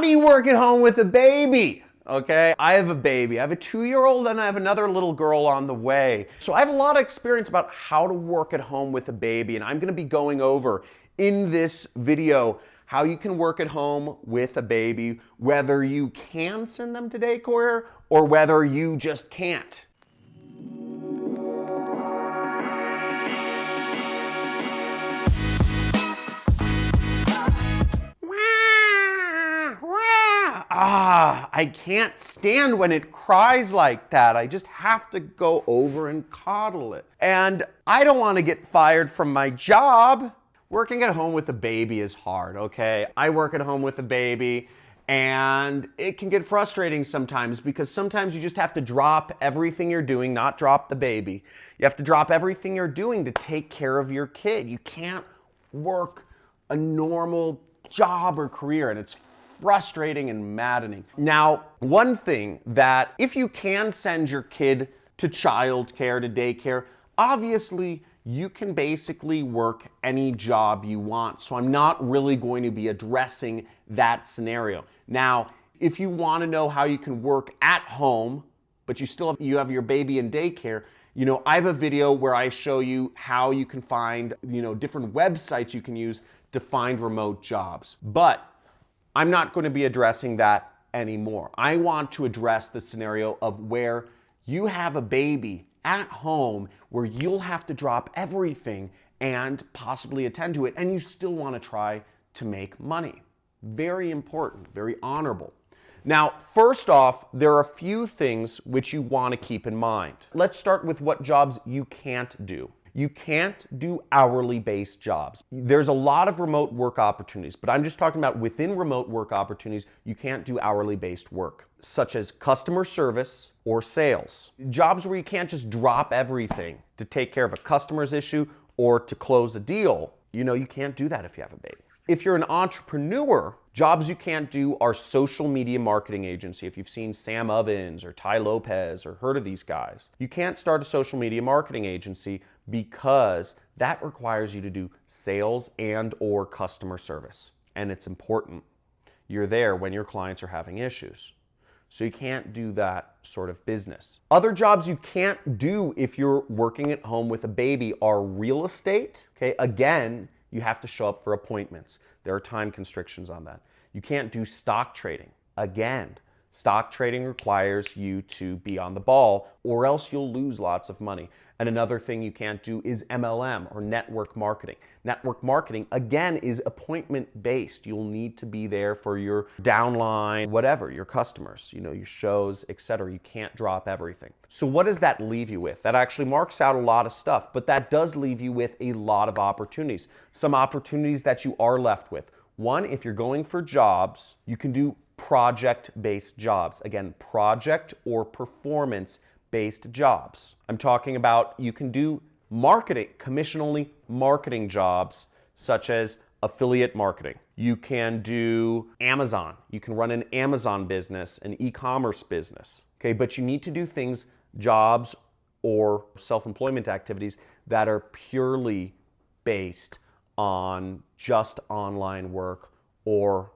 do you work at home with a baby? Okay, I have a baby. I have a 2-year-old and I have another little girl on the way. So I have a lot of experience about how to work at home with a baby, and I'm gonna be going over in this video how you can work at home with a baby, whether you can send them to daycare or whether you just can't. I can't stand when it cries like that. I just have to go over and coddle it. And I don't want to get fired from my job. Working at home with a baby is hard, okay? I work at home with a baby and it can get frustrating sometimes because sometimes you just have to drop everything you're doing, not drop the baby. You have to drop everything you're doing to take care of your kid. You can't work a normal job or career, and it's frustrating and maddening. Now, one thing that if you can send your kid to childcare, to daycare, obviously you can basically work any job you want. So I'm not really going to be addressing that scenario. Now, if you want to know how you can work at home, but you have your baby in daycare, I have a video where I show you how you can find, different websites you can use to find remote jobs. But I'm not going to be addressing that anymore. I want to address the scenario of where you have a baby at home where you'll have to drop everything and possibly attend to it, and you still want to try to make money. Very important, very honorable. Now, first off, there are a few things which you want to keep in mind. Let's start with what jobs you can't do. You can't do hourly based jobs. There's a lot of remote work opportunities, but I'm just talking about within remote work opportunities, you can't do hourly based work, such as customer service or sales. Jobs where you can't just drop everything to take care of a customer's issue or to close a deal. You can't do that if you have a baby. If you're an entrepreneur, jobs you can't do are social media marketing agency. If you've seen Sam Ovens or Ty Lopez or heard of these guys, you can't start a social media marketing agency because that requires you to do sales and or customer service. And it's important. You're there when your clients are having issues. So you can't do that sort of business. Other jobs you can't do if you're working at home with a baby are real estate. Okay, again, you have to show up for appointments. There are time constrictions on that. You can't do stock trading. Again, stock trading requires you to be on the ball or else you'll lose lots of money. And another thing you can't do is MLM or network marketing. Network marketing, again, is appointment-based. You'll need to be there for your downline, whatever, your customers, your shows, etc. You can't drop everything. So what does that leave you with? That actually marks out a lot of stuff, but that does leave you with a lot of opportunities. Some opportunities that you are left with. One, if you're going for jobs, you can do project-based jobs. Again, project or performance-based jobs. I'm talking about you can do marketing, commission-only marketing jobs such as affiliate marketing. You can do Amazon. You can run an Amazon business, an e-commerce business. Okay, but you need to do things, jobs or self-employment activities that are purely based on just online work or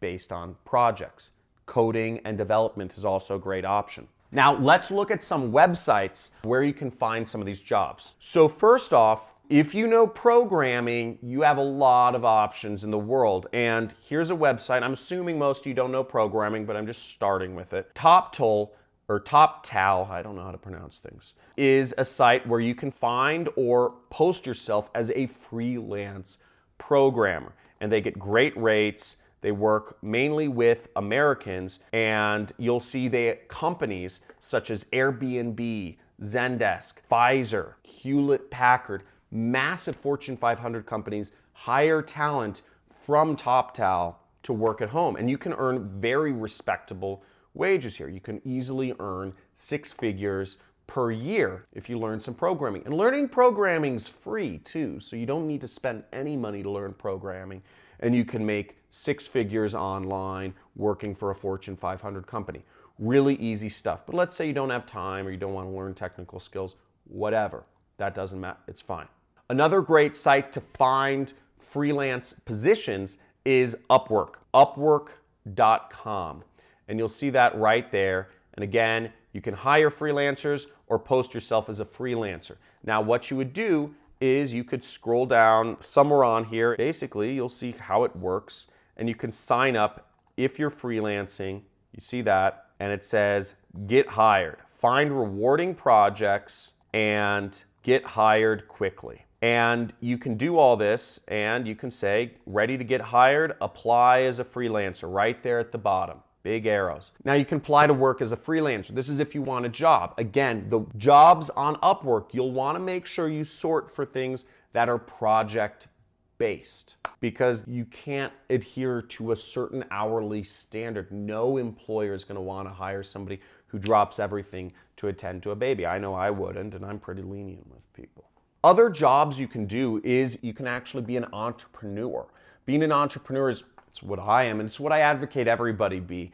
based on projects. Coding and development is also a great option. Now, let's look at some websites where you can find some of these jobs. So first off, if you know programming, you have a lot of options in the world. And here's a website. I'm assuming most of you don't know programming, but I'm just starting with it. TopTal, or TopTal, I don't know how to pronounce things, is a site where you can find or post yourself as a freelance programmer. And they get great rates. They work mainly with Americans, and you'll see companies such as Airbnb, Zendesk, Pfizer, Hewlett-Packard, massive Fortune 500 companies hire talent from TopTal to work at home. And you can earn very respectable wages here. You can easily earn 6 figures per year if you learn some programming. And learning programming's free too, so you don't need to spend any money to learn programming. And you can make 6 figures online working for a Fortune 500 company. Really easy stuff. But let's say you don't have time or you don't want to learn technical skills, whatever. That doesn't matter. It's fine. Another great site to find freelance positions is Upwork. Upwork freelancer.com. And you'll see that right there. And again, you can hire freelancers or post yourself as a freelancer. Now, what you would do is you could scroll down somewhere on here. Basically, you'll see how it works, and you can sign up if you're freelancing. You see that, and it says get hired. Find rewarding projects and get hired quickly. And you can do all this, and you can say, ready to get hired, apply as a freelancer right there at the bottom. Big arrows. Now you can apply to work as a freelancer. This is if you want a job. Again, the jobs on Upwork, you'll want to make sure you sort for things that are project-based, because you can't adhere to a certain hourly standard. No employer is going to want to hire somebody who drops everything to attend to a baby. I know I wouldn't, and I'm pretty lenient with people. Other jobs you can do is you can actually be an entrepreneur. Being an entrepreneur is it's what I am, and it's what I advocate everybody be,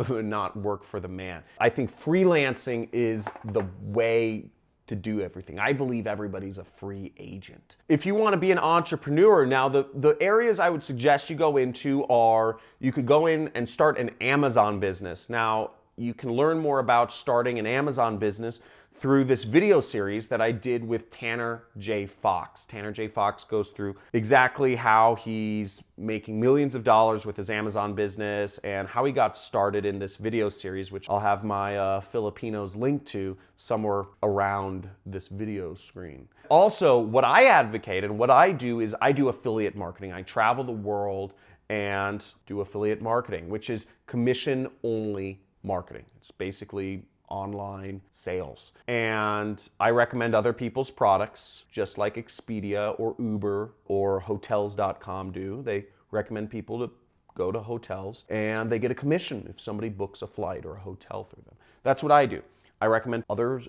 not work for the man. I think freelancing is the way to do everything. I believe everybody's a free agent. If you want to be an entrepreneur, now the areas I would suggest you go into are, you could go in and start an Amazon business. Now, you can learn more about starting an Amazon business through this video series that I did with Tanner J. Fox. Tanner J. Fox goes through exactly how he's making millions of dollars with his Amazon business and how he got started in this video series, which I'll have my Filipinos link to somewhere around this video screen. Also, what I advocate and what I do is I do affiliate marketing. I travel the world and do affiliate marketing, which is commission-only marketing. It's basically online sales. And I recommend other people's products, just like Expedia or Uber or Hotels.com do. They recommend people to go to hotels, and they get a commission if somebody books a flight or a hotel through them. That's what I do. I recommend other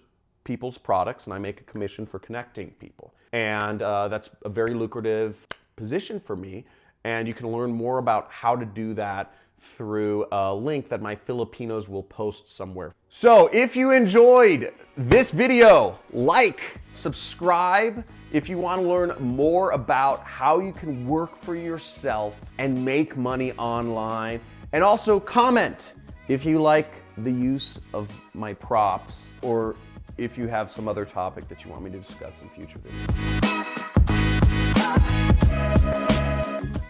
people's products, and I make a commission for connecting people. And that's a very lucrative position for me. And you can learn more about how to do that through a link that my Filipinos will post somewhere. So if you enjoyed this video, like, subscribe if you want to learn more about how you can work for yourself and make money online. And also comment if you like the use of my props, or if you have some other topic that you want me to discuss in future videos.